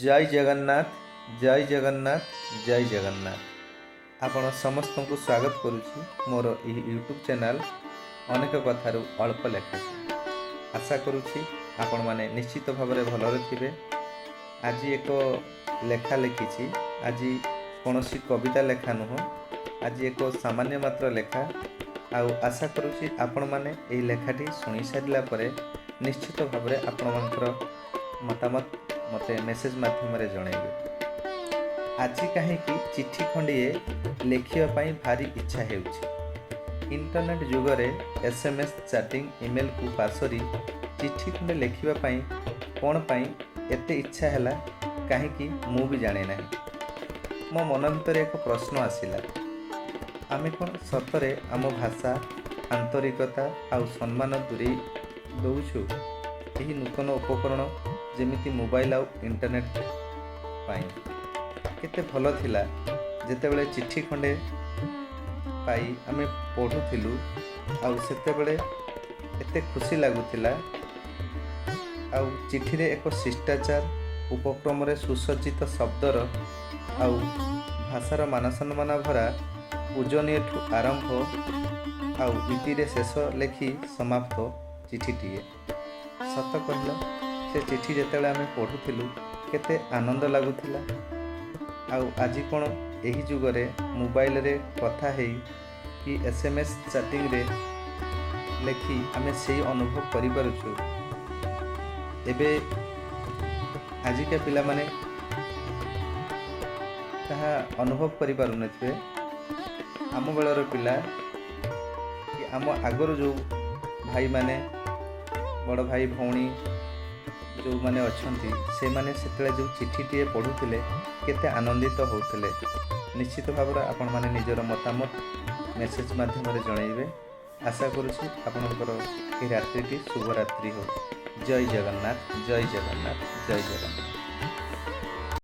जय जगन्नाथ जय जगन्नाथ जय जगन्नाथ आपण समस्त को स्वागत करुच्ची मोर यूट्यूब चैनल अनेक कथारू अल्प लेखा आशा करुच्ची आपण माने निश्चित भाव में भलरे थिबे। आज एक लेखा लिखी आज कौन कविता लेखा नुह आज एक सामान्य मात्र लेखा आशा करुच्ची आपण माने एही लेखाटी शुणी सारिला परे निश्चित भाव में आपण मानकर मतामत मते मेसेज माध्यम रे जणैबे। आज कहीं चिट्ठी खंडिए लिखापी भारी इच्छा हेउछि। इंटरनेट जुग रे एसएमएस चैटिंग ईमेल को पासरी चिट्ठी खंडे लिखापी कौन पाई एते इच्छा हैला कहीं मु भी जाने ना। मो मन भीतर एक प्रश्न आसिला, आमे कौन सतरे आम भाषा आंतरिकता आउ सम्मान दूरे दौछु यही नूतन उपकरण जेमिति मोबाइल आउ इंटरनेट पाई। केते भल थिला जेतेबेले चिट्ठी खंडे पाई आमे पढ़ुथिलु आउ सेतेबेले एते खुशी लागुथिला। आउ चिट्ठी रे एक शिष्टाचार उपक्रम रे सुसज्जित शब्दर आउ भाषार मानसन्मान भरा पूजनीय आरंभ आउ इति रे शेष लेखि समाप्त चिठीटीए। सत कहल से चिठी जेतेबेले आमे पढ़ुथिलु केते आनंद लागुथिला। आउ आज कोन एही जुग रे मोबाइल रे कथा हेई कि एसएमएस चैटिंग रे लेखि आमे सेही अनुभव करि पारुछु। एबे आजिका पिला माने ताहा अनुभव करि पारु नथिबे। आम बेलर पिला कि आम आगर जो भाई माने बड़ भाई भौणी जो माने अछंती से माने सेतले जो चिठीटीए पढ़ुथिले केते आनंदित होउथिले। निश्चित भाव में आपण माने निजर मतामत मेसेज माध्यम रे जणैबे। आशा करूछि आपनकर ए रात्रिटी शुभ रात्रि हो। जय जगन्नाथ जय जगन्नाथ जय जगन्नाथ।